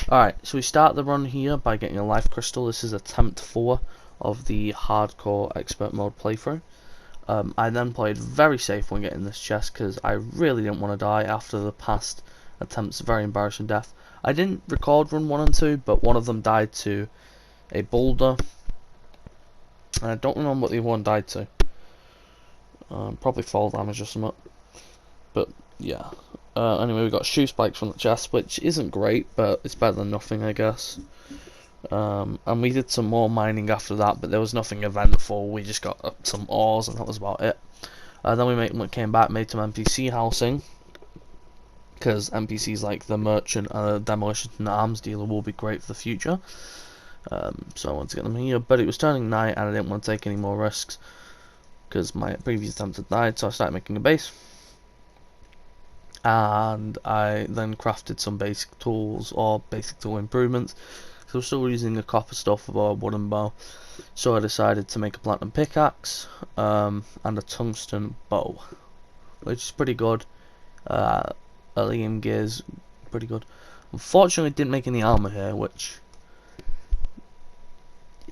Alright, so we start the run here by getting a life crystal. This is attempt 4 of the hardcore expert mode playthrough. I then played very safe when getting this chest because I really didn't want to die after the past attempts, very embarrassing death. I didn't record run 1 and 2, but one of them died to a boulder. And I don't remember what the other one died to. Probably fall damage or something. But yeah. Anyway, we got shoe spikes from the chest, which isn't great, but it's better than nothing, I guess. And we did some more mining after that, but there was nothing eventful. We just got some ores, and that was about it. Then we came back, made some NPC housing, because NPCs like the merchant and the demolition and the arms dealer will be great for the future. So I wanted to get them here, but it was turning night, and I didn't want to take any more risks because my previous attempt had died. So I started making a base. And I then crafted some basic tools or basic tool improvements. So I'm still using the copper stuff for a wooden bow, so I decided to make a platinum pickaxe and a tungsten bow, which is pretty good. Allium gears, pretty good. Unfortunately, didn't make any armor here, which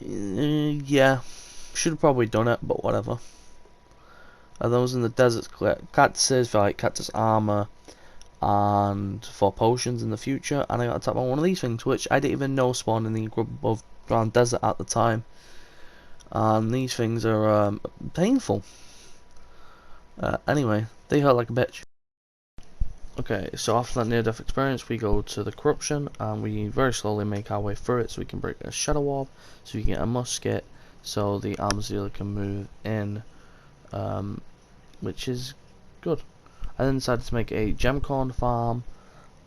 yeah, should have probably done it, but whatever. Those in the desert cactuses for like cactus armor and for potions in the future, and I got attacked by one of these things, which I didn't even know spawned in the above ground desert at the time. And these things are painful. Anyway, they hurt like a bitch. Okay, so after that near-death experience, we go to the corruption, and we very slowly make our way through it, so we can break a shadow wall, so we can get a musket, so the arms dealer can move in, which is good. I then decided to make a gemcorn farm,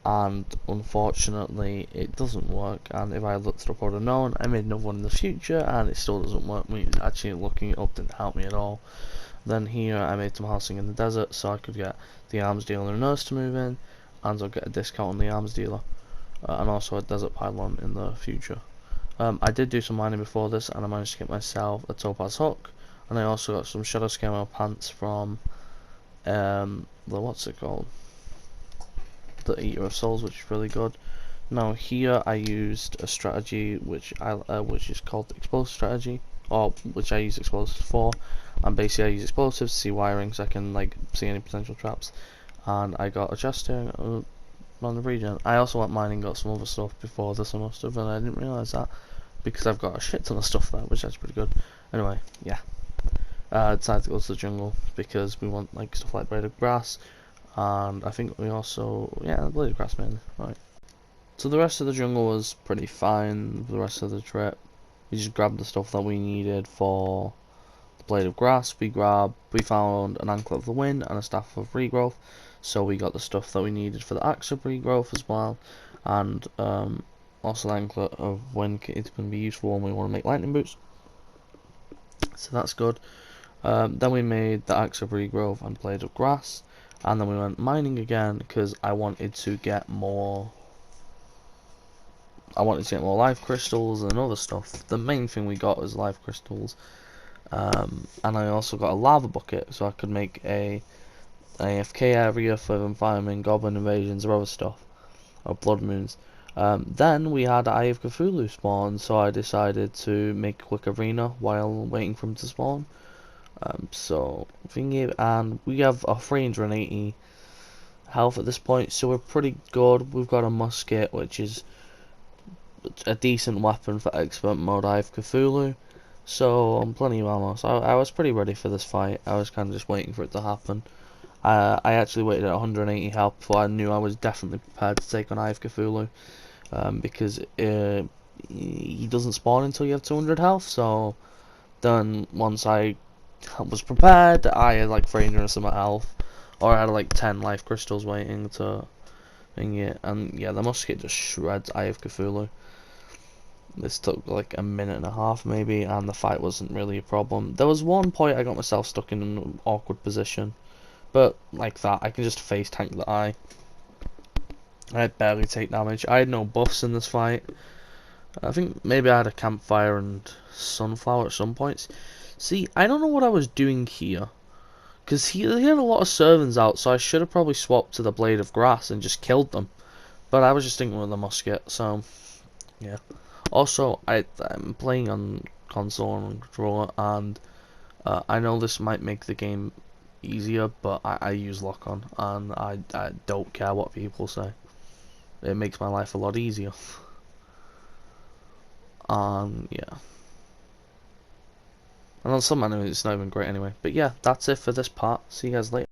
and unfortunately it doesn't work, and if I looked it up I would have known. I made another one in the future and it still doesn't work. Actually looking it up didn't help me at all. Then here I made some housing in the desert so I could get the arms dealer and nurse to move in, and I'll get a discount on the arms dealer, and also a desert pylon in the future. I did do some mining before this, and I managed to get myself a topaz hook, and I also got some shadow scale pants from what's it called, the Eater of Souls, which is really good. Now here I used a strategy which is called explosive strategy, or which I use explosives for, and basically I use explosives to see wiring so I can like see any potential traps, and I got a chest here on the region. I also went mining, got some other stuff before this, I must have, and I didn't realise that because I've got a shit ton of stuff there, which is pretty good. Anyway, yeah. Decided to go to the jungle because we want like stuff like blade of grass, and I think we also, yeah, blade of grass mainly. Right. So the rest of the jungle was pretty fine for the rest of the trip. We just grabbed the stuff that we needed for the blade of grass. We found an anklet of the wind and a staff of regrowth, so we got the stuff that we needed for the axe of regrowth as well, and also the anklet of wind is going to be useful when we want to make lightning boots. So that's good. Then we made the axe of regrowth and blade of grass, and then we went mining again because I wanted to get more. Life crystals and other stuff. The main thing we got was life crystals, and I also got a lava bucket so I could make a AFK area for them farming goblin invasions or other stuff, or blood moons. Then we had Eye of Cthulhu spawn, so I decided to make a quick arena while waiting for him to spawn. So thingy, and we have a 380 health at this point, so we're pretty good. We've got a musket, which is a decent weapon for expert mode Eye of Cthulhu, so I'm plenty of ammo. So I was pretty ready for this fight. I was kind of just waiting for it to happen. I actually waited at 180 health before I knew I was definitely prepared to take on Eye of Cthulhu, because he doesn't spawn until you have 200 health. So then once I was prepared, I had like 300 some health, or I had like 10 life crystals waiting to thing it, and yeah, the musket just shreds Eye of Cthulhu. This took like a minute and a half maybe, and the fight wasn't really a problem. There was one point I got myself stuck in an awkward position, but like that, I can just face tank the eye. I barely take damage. I had no buffs in this fight. I think maybe I had a campfire and sunflower at some points. See, I don't know what I was doing here, because he had a lot of servants out, so I should have probably swapped to the blade of grass and just killed them. But I was just thinking with the musket, so yeah. Also, I'm playing on console and controller, and I know this might make the game easier, but I use lock-on, and I don't care what people say. It makes my life a lot easier. Yeah. And on some anime, it's not even great anyway. But yeah, that's it for this part. See you guys later.